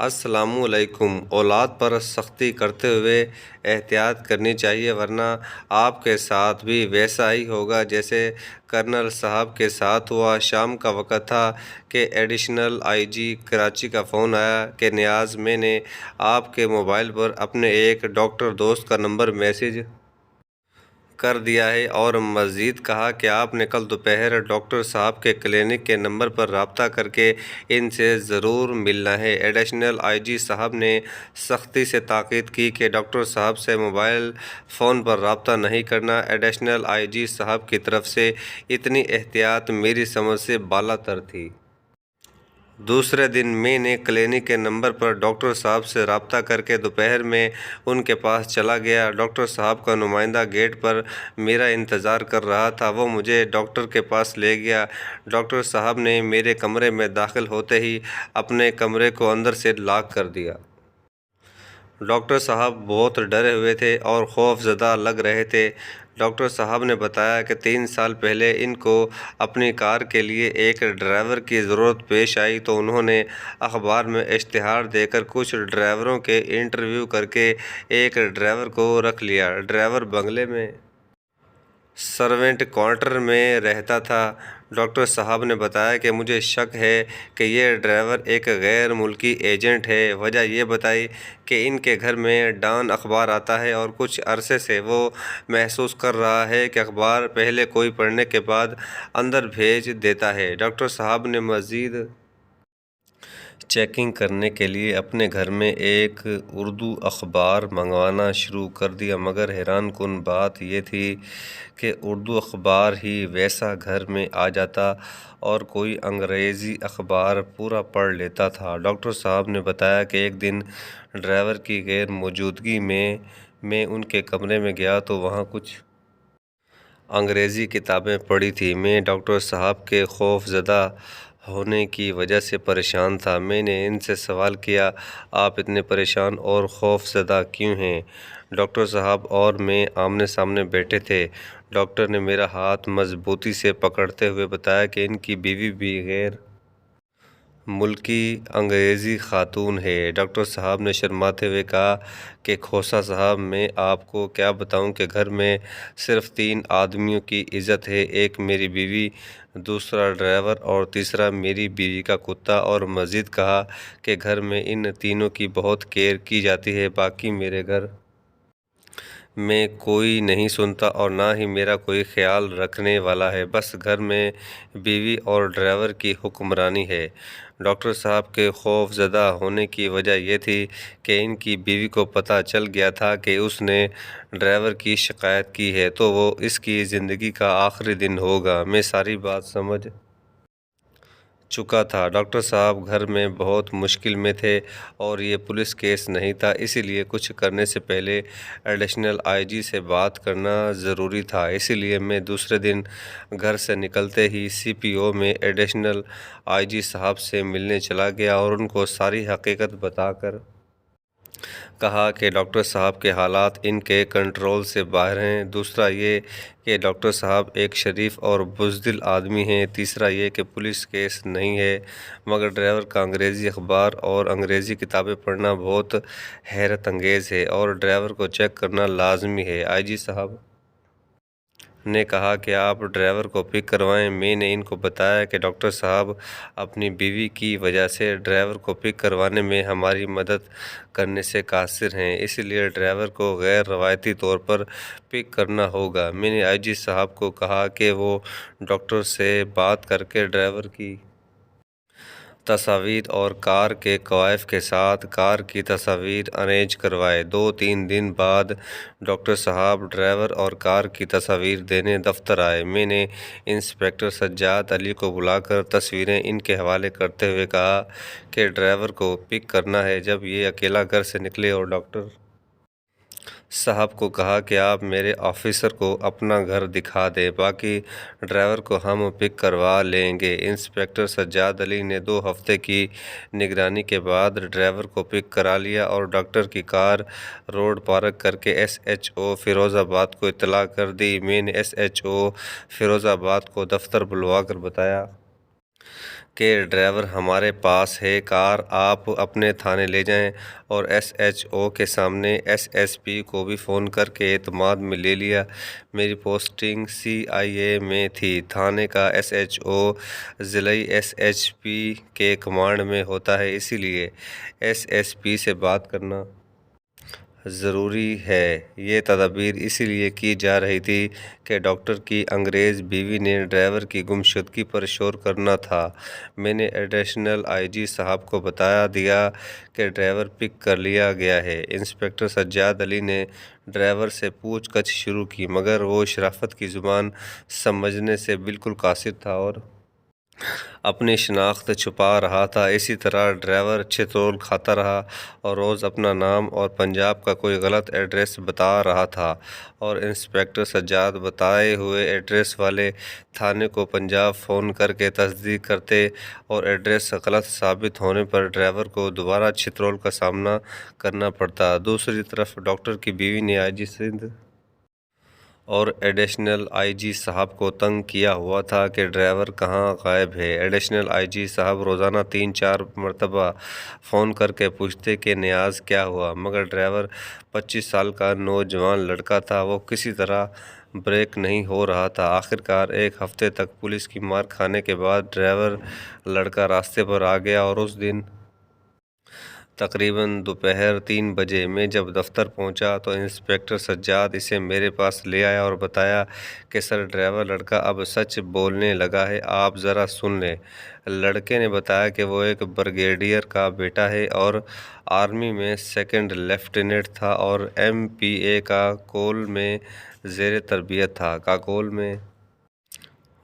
السلام علیکم۔ اولاد پر سختی کرتے ہوئے احتیاط کرنی چاہیے، ورنہ آپ کے ساتھ بھی ویسا ہی ہوگا جیسے کرنل صاحب کے ساتھ ہوا۔ شام کا وقت تھا کہ ایڈیشنل آئی جی کراچی کا فون آیا کہ نیاز، میں نے آپ کے موبائل پر اپنے ایک ڈاکٹر دوست کا نمبر میسج کر دیا ہے، اور مزید کہا کہ آپ نے کل دوپہر ڈاکٹر صاحب کے کلینک کے نمبر پر رابطہ کر کے ان سے ضرور ملنا ہے۔ ایڈیشنل آئی جی صاحب نے سختی سے تاکید کی کہ ڈاکٹر صاحب سے موبائل فون پر رابطہ نہیں کرنا۔ ایڈیشنل آئی جی صاحب کی طرف سے اتنی احتیاط میری سمجھ سے بالا تر تھی۔ دوسرے دن میں نے کلینک کے نمبر پر ڈاکٹر صاحب سے رابطہ کر کے دوپہر میں ان کے پاس چلا گیا۔ ڈاکٹر صاحب کا نمائندہ گیٹ پر میرا انتظار کر رہا تھا۔ وہ مجھے ڈاکٹر کے پاس لے گیا۔ ڈاکٹر صاحب نے میرے کمرے میں داخل ہوتے ہی اپنے کمرے کو اندر سے لاک کر دیا۔ ڈاکٹر صاحب بہت ڈرے ہوئے تھے اور خوف زدہ لگ رہے تھے۔ ڈاکٹر صاحب نے بتایا کہ 3 سال پہلے ان کو اپنی کار کے لیے ایک ڈرائیور کی ضرورت پیش آئی تو انہوں نے اخبار میں اشتہار دے کر کچھ ڈرائیوروں کے انٹرویو کر کے ایک ڈرائیور کو رکھ لیا۔ ڈرائیور بنگلے میں سروینٹ کوارٹر میں رہتا تھا۔ ڈاکٹر صاحب نے بتایا کہ مجھے شک ہے کہ یہ ڈرائیور ایک غیر ملکی ایجنٹ ہے۔ وجہ یہ بتائی کہ ان کے گھر میں ڈان اخبار آتا ہے اور کچھ عرصے سے وہ محسوس کر رہا ہے کہ اخبار پہلے کوئی پڑھنے کے بعد اندر بھیج دیتا ہے۔ ڈاکٹر صاحب نے مزید چیکنگ کرنے کے لیے اپنے گھر میں ایک اردو اخبار منگوانا شروع کر دیا، مگر حیران کن بات یہ تھی کہ اردو اخبار ہی ویسا گھر میں آ جاتا اور کوئی انگریزی اخبار پورا پڑھ لیتا تھا۔ ڈاکٹر صاحب نے بتایا کہ ایک دن ڈرائیور کی غیر موجودگی میں ان کے کمرے میں گیا تو وہاں کچھ انگریزی کتابیں پڑی تھیں۔ میں ڈاکٹر صاحب کے خوف زدہ ہونے کی وجہ سے پریشان تھا۔ میں نے ان سے سوال کیا، آپ اتنے پریشان اور خوف زدہ کیوں ہیں؟ ڈاکٹر صاحب اور میں آمنے سامنے بیٹھے تھے۔ ڈاکٹر نے میرا ہاتھ مضبوطی سے پکڑتے ہوئے بتایا کہ ان کی بیوی بھی غیر ملکی انگریزی خاتون ہے۔ ڈاکٹر صاحب نے شرماتے ہوئے کہا کہ کھوسہ صاحب، میں آپ کو کیا بتاؤں کہ گھر میں صرف 3 آدمیوں کی عزت ہے، ایک میری بیوی، دوسرا ڈرائیور اور تیسرا میری بیوی کا کتا، اور مزید کہا کہ گھر میں ان تینوں کی بہت کیئر کی جاتی ہے، باقی میرے گھر میں کوئی نہیں سنتا اور نہ ہی میرا کوئی خیال رکھنے والا ہے، بس گھر میں بیوی اور ڈرائیور کی حکمرانی ہے۔ ڈاکٹر صاحب کے خوف زدہ ہونے کی وجہ یہ تھی کہ ان کی بیوی کو پتہ چل گیا تھا کہ اس نے ڈرائیور کی شکایت کی ہے تو وہ اس کی زندگی کا آخری دن ہوگا۔ میں ساری بات سمجھ چکا تھا۔ ڈاکٹر صاحب گھر میں بہت مشکل میں تھے اور یہ پولیس کیس نہیں تھا، اسی لیے کچھ کرنے سے پہلے ایڈیشنل آئی جی سے بات کرنا ضروری تھا۔ اسی لیے میں دوسرے دن گھر سے نکلتے ہی سی پی او میں ایڈیشنل آئی جی صاحب سے ملنے چلا گیا اور ان کو ساری حقیقت بتا کر کہا کہ ڈاکٹر صاحب کے حالات ان کے کنٹرول سے باہر ہیں۔ دوسرا یہ کہ ڈاکٹر صاحب ایک شریف اور بزدل آدمی ہیں۔ تیسرا یہ کہ پولیس کیس نہیں ہے، مگر ڈرائیور کا انگریزی اخبار اور انگریزی کتابیں پڑھنا بہت حیرت انگیز ہے اور ڈرائیور کو چیک کرنا لازمی ہے۔ آئی جی صاحب نے کہا کہ آپ ڈرائیور کو پک کروائیں۔ میں نے ان کو بتایا کہ ڈاکٹر صاحب اپنی بیوی کی وجہ سے ڈرائیور کو پک کروانے میں ہماری مدد کرنے سے قاصر ہیں، اس لیے ڈرائیور کو غیر روایتی طور پر پک کرنا ہوگا۔ میں نے آئی جی صاحب کو کہا کہ وہ ڈاکٹر سے بات کر کے ڈرائیور کی تصاویر اور کار کے کوائف کے ساتھ کار کی تصاویر ارینج کروائے۔ 2-3 دن بعد ڈاکٹر صاحب ڈرائیور اور کار کی تصاویر دینے دفتر آئے۔ میں نے انسپکٹر سجاد علی کو بلا کر تصویریں ان کے حوالے کرتے ہوئے کہا کہ ڈرائیور کو پک کرنا ہے۔ جب یہ اکیلا گھر سے نکلے اور ڈاکٹر صاحب کو کہا کہ آپ میرے آفیسر کو اپنا گھر دکھا دیں، باقی ڈرائیور کو ہم پک کروا لیں گے۔ انسپکٹر سجاد علی نے 2 ہفتے کی نگرانی کے بعد ڈرائیور کو پک کرا لیا اور ڈاکٹر کی کار روڈ پارک کر کے ایس ایچ او فیروز آباد کو اطلاع کر دی۔ میں نے ایس ایچ او فیروز آباد کو دفتر بلوا کر بتایا کہ ڈرائیور ہمارے پاس ہے، کار آپ اپنے تھانے لے جائیں۔ اور ایس ایچ او کے سامنے ایس ایس پی کو بھی فون کر کے اعتماد میں لے لیا۔ میری پوسٹنگ سی آئی اے میں تھی۔ تھانے کا ایس ایچ او ضلعی ایس ایچ پی کے کمانڈ میں ہوتا ہے، اسی لیے ایس ایس پی سے بات کرنا ضروری ہے۔ یہ تدابیر اسی لیے کی جا رہی تھی کہ ڈاکٹر کی انگریز بیوی نے ڈرائیور کی گمشدگی پر شور کرنا تھا۔ میں نے ایڈیشنل آئی جی صاحب کو بتا دیا کہ ڈرائیور پک کر لیا گیا ہے۔ انسپکٹر سجاد علی نے ڈرائیور سے پوچھ گچھ شروع کی، مگر وہ شرافت کی زبان سمجھنے سے بالکل قاصر تھا اور اپنی شناخت چھپا رہا تھا۔ اسی طرح ڈرائیور چترول کھاتا رہا اور روز اپنا نام اور پنجاب کا کوئی غلط ایڈریس بتا رہا تھا، اور انسپکٹر سجاد بتائے ہوئے ایڈریس والے تھانے کو پنجاب فون کر کے تصدیق کرتے، اور ایڈریس غلط ثابت ہونے پر ڈرائیور کو دوبارہ چترول کا سامنا کرنا پڑتا۔ دوسری طرف ڈاکٹر کی بیوی نے آئی جی سندھ اور ایڈیشنل آئی جی صاحب کو تنگ کیا ہوا تھا کہ ڈرائیور کہاں غائب ہے۔ ایڈیشنل آئی جی صاحب روزانہ 3-4 مرتبہ فون کر کے پوچھتے کہ نیاز کیا ہوا، مگر ڈرائیور 25 سال کا نوجوان لڑکا تھا، وہ کسی طرح بریک نہیں ہو رہا تھا۔ آخرکار ایک ہفتے تک پولیس کی مار کھانے کے بعد ڈرائیور لڑکا راستے پر آ گیا، اور اس دن تقریباً دوپہر 3 بجے میں جب دفتر پہنچا تو انسپکٹر سجاد اسے میرے پاس لے آیا اور بتایا کہ سر، ڈرائیور لڑکا اب سچ بولنے لگا ہے، آپ ذرا سن لیں۔ لڑکے نے بتایا کہ وہ ایک بریگیڈیئر کا بیٹا ہے اور آرمی میں سیکنڈ لیفٹیننٹ تھا، اور ایم پی اے کاکول میں زیر تربیت تھا۔ کاکول میں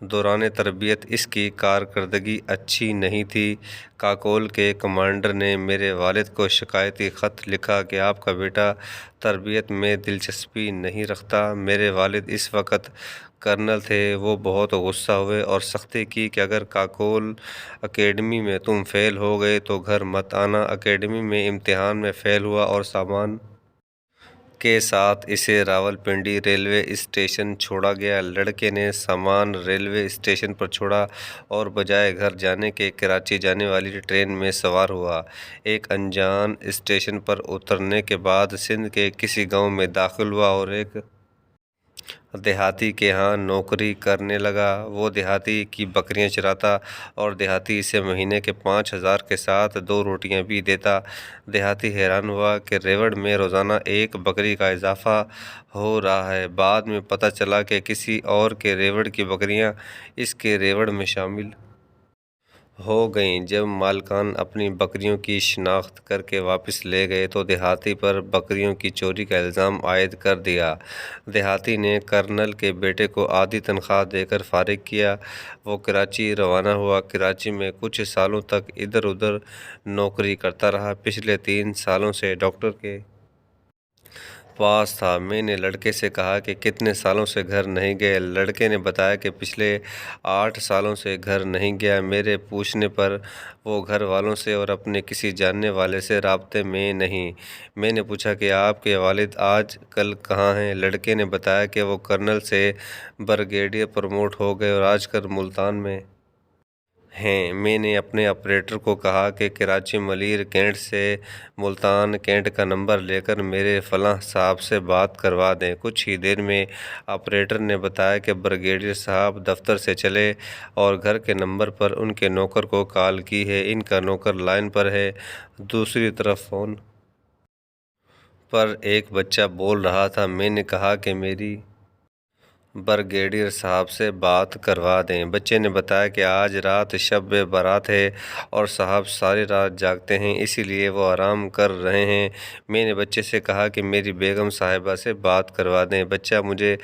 دوران تربیت اس کی کارکردگی اچھی نہیں تھی۔ کاکول کے کمانڈر نے میرے والد کو شکایتی خط لکھا کہ آپ کا بیٹا تربیت میں دلچسپی نہیں رکھتا۔ میرے والد اس وقت کرنل تھے۔ وہ بہت غصہ ہوئے اور سختی کی کہ اگر کاکول اکیڈمی میں تم فیل ہو گئے تو گھر مت آنا۔ اکیڈمی میں امتحان میں فیل ہوا اور سامان کے ساتھ اسے راولپنڈی ریلوے اسٹیشن چھوڑا گیا۔ لڑکے نے سامان ریلوے اسٹیشن پر چھوڑا اور بجائے گھر جانے کے کراچی جانے والی ٹرین میں سوار ہوا۔ ایک انجان اسٹیشن پر اترنے کے بعد سندھ کے کسی گاؤں میں داخل ہوا اور ایک دیہاتی کے ہاں نوکری کرنے لگا۔ وہ دیہاتی کی بکریاں چراتا اور دیہاتی اسے مہینے کے 5,000 کے ساتھ 2 روٹیاں بھی دیتا۔ دیہاتی حیران ہوا کہ ریوڑ میں روزانہ 1 بکری کا اضافہ ہو رہا ہے۔ بعد میں پتہ چلا کہ کسی اور کے ریوڑ کی بکریاں اس کے ریوڑ میں شامل ہو گئیں۔ جب مالکان اپنی بکریوں کی شناخت کر کے واپس لے گئے تو دیہاتی پر بکریوں کی چوری کا الزام عائد کر دیا۔ دیہاتی نے کرنل کے بیٹے کو آدھی تنخواہ دے کر فارغ کیا۔ وہ کراچی روانہ ہوا۔ کراچی میں کچھ سالوں تک ادھر ادھر نوکری کرتا رہا۔ پچھلے 3 سالوں سے ڈاکٹر کے پاس تھا۔ میں نے لڑکے سے کہا کہ کتنے سالوں سے گھر نہیں گئے؟ لڑکے نے بتایا کہ پچھلے 8 سالوں سے گھر نہیں گیا۔ میرے پوچھنے پر وہ گھر والوں سے اور اپنے کسی جاننے والے سے رابطے میں نہیں۔ میں نے پوچھا کہ آپ کے والد آج کل کہاں ہیں؟ لڑکے نے بتایا کہ وہ کرنل سے بریگیڈیئر پروموٹ ہو گئے اور آج کل ملتان میں ہیں۔ میں نے اپنے آپریٹر کو کہا کہ کراچی ملیر کینٹ سے ملتان کینٹ کا نمبر لے کر میرے فلاں صاحب سے بات کروا دیں۔ کچھ ہی دیر میں آپریٹر نے بتایا کہ بریگیڈیئر صاحب دفتر سے چلے اور گھر کے نمبر پر ان کے نوکر کو کال کی ہے۔ ان کا نوکر لائن پر ہے۔ دوسری طرف فون پر ایک بچہ بول رہا تھا۔ میں نے کہا کہ میری بریگیڈیئر صاحب سے بات کروا دیں۔ بچے نے بتایا کہ آج رات شب برات ہے اور صاحب ساری رات جاگتے ہیں، اسی لیے وہ آرام کر رہے ہیں۔ میں نے بچے سے کہا کہ میری بیگم صاحبہ سے بات کروا دیں۔ بچہ مجھے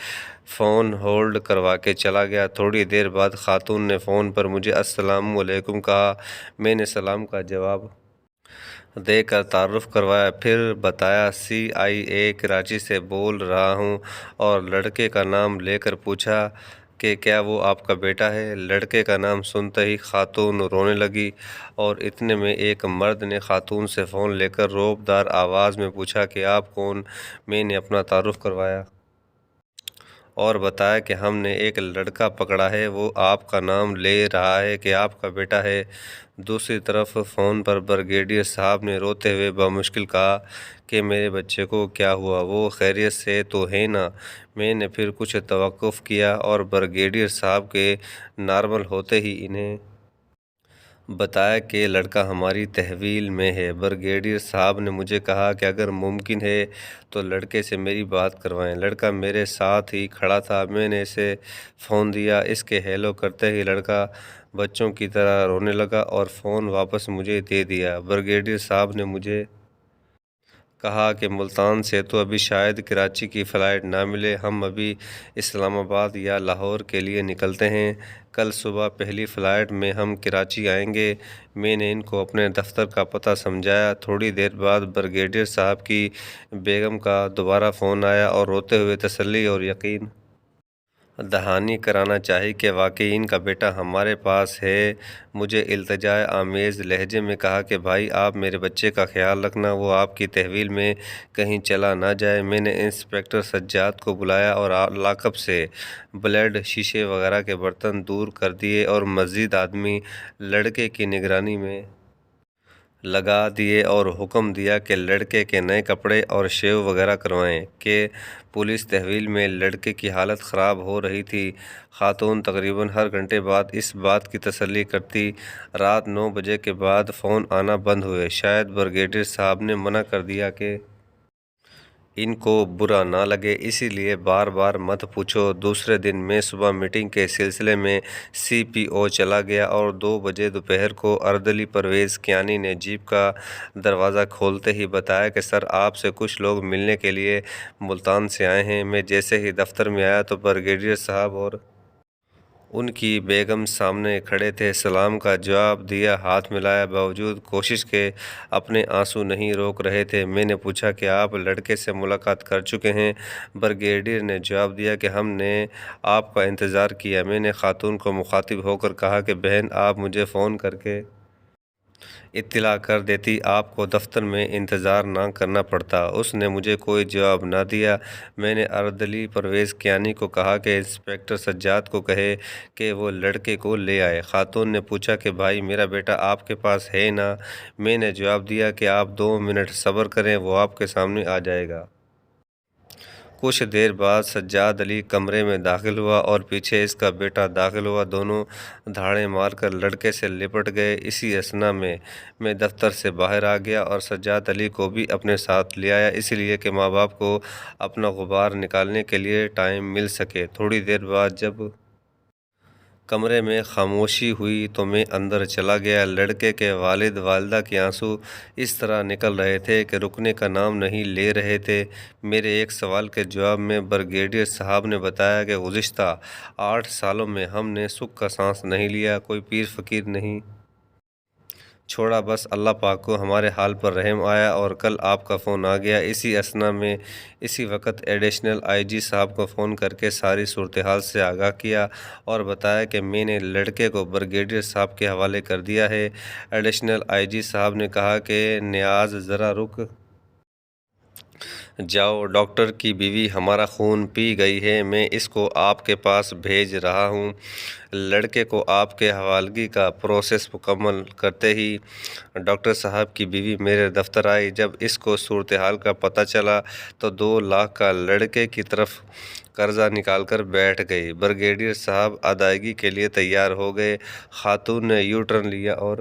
فون ہولڈ کروا کے چلا گیا۔ تھوڑی دیر بعد خاتون نے فون پر مجھے السلام علیکم کہا۔ میں نے سلام کا جواب دے کر تعارف کروایا، پھر بتایا سی آئی اے کراچی سے بول رہا ہوں، اور لڑکے کا نام لے کر پوچھا کہ کیا وہ آپ کا بیٹا ہے؟ لڑکے کا نام سنتے ہی خاتون رونے لگی، اور اتنے میں ایک مرد نے خاتون سے فون لے کر رعب دار آواز میں پوچھا کہ آپ کون؟ میں نے اپنا تعارف کروایا اور بتایا کہ ہم نے ایک لڑکا پکڑا ہے، وہ آپ کا نام لے رہا ہے کہ آپ کا بیٹا ہے۔ دوسری طرف فون پر بریگیڈیئر صاحب نے روتے ہوئے بمشکل کہا کہ میرے بچے کو کیا ہوا، وہ خیریت سے تو ہے نا؟ میں نے پھر کچھ توقف کیا اور بریگیڈیئر صاحب کے نارمل ہوتے ہی انہیں بتایا کہ لڑکا ہماری تحویل میں ہے۔ بریگیڈیئر صاحب نے مجھے کہا کہ اگر ممکن ہے تو لڑکے سے میری بات کروائیں۔ لڑکا میرے ساتھ ہی کھڑا تھا، میں نے اسے فون دیا، اس کے ہیلو کرتے ہی لڑکا بچوں کی طرح رونے لگا اور فون واپس مجھے دے دیا۔ بریگیڈیئر صاحب نے مجھے کہا کہ ملتان سے تو ابھی شاید کراچی کی فلائٹ نہ ملے، ہم ابھی اسلام آباد یا لاہور کے لیے نکلتے ہیں، کل صبح پہلی فلائٹ میں ہم کراچی آئیں گے۔ میں نے ان کو اپنے دفتر کا پتہ سمجھایا۔ تھوڑی دیر بعد بریگیڈیئر صاحب کی بیگم کا دوبارہ فون آیا اور روتے ہوئے تسلی اور یقین دہانی کرانا چاہی کہ واقعی ان کا بیٹا ہمارے پاس ہے۔ مجھے التجا آمیز لہجے میں کہا کہ بھائی آپ میرے بچے کا خیال رکھنا، وہ آپ کی تحویل میں کہیں چلا نہ جائے۔ میں نے انسپکٹر سجاد کو بلایا اور لاک اپ سے بلیڈ، شیشے وغیرہ کے برتن دور کر دیے اور مزید آدمی لڑکے کی نگرانی میں لگا دیے اور حکم دیا کہ لڑکے کے نئے کپڑے اور شیو وغیرہ کروائیں کہ پولیس تحویل میں لڑکے کی حالت خراب ہو رہی تھی۔ خاتون تقریباً ہر گھنٹے بعد اس بات کی تسلی کرتی۔ رات 9 بجے کے بعد فون آنا بند ہوئے۔ شاید بریگیڈیئر صاحب نے منع کر دیا کہ ان کو برا نہ لگے، اسی لیے بار بار مت پوچھو۔ دوسرے دن میں صبح میٹنگ کے سلسلے میں سی پی او چلا گیا اور 2 بجے دوپہر کو اردلی پرویز کیانی نے جیپ کا دروازہ کھولتے ہی بتایا کہ سر آپ سے کچھ لوگ ملنے کے لیے ملتان سے آئے ہیں۔ میں جیسے ہی دفتر میں آیا تو بریگیڈیئر صاحب اور ان کی بیگم سامنے کھڑے تھے۔ سلام کا جواب دیا، ہاتھ ملایا، باوجود کوشش کے اپنے آنسو نہیں روک رہے تھے۔ میں نے پوچھا کہ آپ لڑکے سے ملاقات کر چکے ہیں؟ بریگیڈیئر نے جواب دیا کہ ہم نے آپ کا انتظار کیا۔ میں نے خاتون کو مخاطب ہو کر کہا کہ بہن آپ مجھے فون کر کے اطلاع کر دیتی، آپ کو دفتر میں انتظار نہ کرنا پڑتا۔ اس نے مجھے کوئی جواب نہ دیا۔ میں نے اردلی پرویز کیانی کو کہا کہ انسپکٹر سجاد کو کہے کہ وہ لڑکے کو لے آئے۔ خاتون نے پوچھا کہ بھائی میرا بیٹا آپ کے پاس ہے نا؟ میں نے جواب دیا کہ آپ 2 منٹ صبر کریں، وہ آپ کے سامنے آ جائے گا۔ کچھ دیر بعد سجاد علی کمرے میں داخل ہوا اور پیچھے اس کا بیٹا داخل ہوا۔ دونوں دھاڑیں مار کر لڑکے سے لپٹ گئے۔ اسی اثنا میں دفتر سے باہر آ گیا اور سجاد علی کو بھی اپنے ساتھ لے آیا، اس لیے کہ ماں باپ کو اپنا غبار نکالنے کے لیے ٹائم مل سکے۔ تھوڑی دیر بعد جب کمرے میں خاموشی ہوئی تو میں اندر چلا گیا۔ لڑکے کے والد والدہ کے آنسو اس طرح نکل رہے تھے کہ رکنے کا نام نہیں لے رہے تھے۔ میرے ایک سوال کے جواب میں بریگیڈیئر صاحب نے بتایا کہ گزشتہ 8 سالوں میں ہم نے سکھ کا سانس نہیں لیا، کوئی پیر فقیر نہیں چھوڑا، بس اللہ پاک کو ہمارے حال پر رحم آیا اور کل آپ کا فون آ گیا۔ اسی اثنا میں اسی وقت ایڈیشنل آئی جی صاحب کو فون کر کے ساری صورتحال سے آگاہ کیا اور بتایا کہ میں نے لڑکے کو بریگیڈیئر صاحب کے حوالے کر دیا ہے۔ ایڈیشنل آئی جی صاحب نے کہا کہ نیاز ذرا رک جاؤ، ڈاکٹر کی بیوی ہمارا خون پی گئی ہے، میں اس کو آپ کے پاس بھیج رہا ہوں۔ لڑکے کو آپ کے حوالگی کا پروسیس مکمل کرتے ہی ڈاکٹر صاحب کی بیوی میرے دفتر آئی۔ جب اس کو صورتحال کا پتہ چلا تو 2 لاکھ کا لڑکے کی طرف قرضہ نکال کر بیٹھ گئی۔ بریگیڈیئر صاحب ادائیگی کے لیے تیار ہو گئے۔ خاتون نے یو ٹرن لیا اور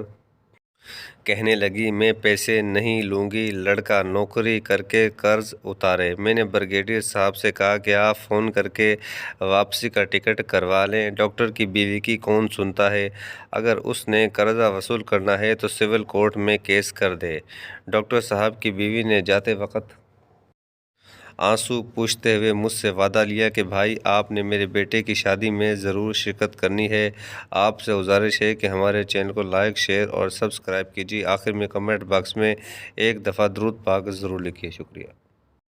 کہنے لگی میں پیسے نہیں لوں گی، لڑکا نوکری کر کے قرض اتارے۔ میں نے بریگیڈیئر صاحب سے کہا کہ آپ فون کر کے واپسی کا ٹکٹ کروا لیں، ڈاکٹر کی بیوی کی کون سنتا ہے، اگر اس نے قرضہ وصول کرنا ہے تو سول کورٹ میں کیس کر دے۔ ڈاکٹر صاحب کی بیوی نے جاتے وقت آنسو پوچھتے ہوئے مجھ سے وعدہ لیا کہ بھائی آپ نے میرے بیٹے کی شادی میں ضرور شرکت کرنی ہے، آپ سے گزارش ہے کہ ہمارے چینل کو لائک، شیئر اور سبسکرائب کیجیے۔ آخر میں کمنٹ باکس میں ایک دفعہ درود پاک ضرور لکھیے۔ شکریہ۔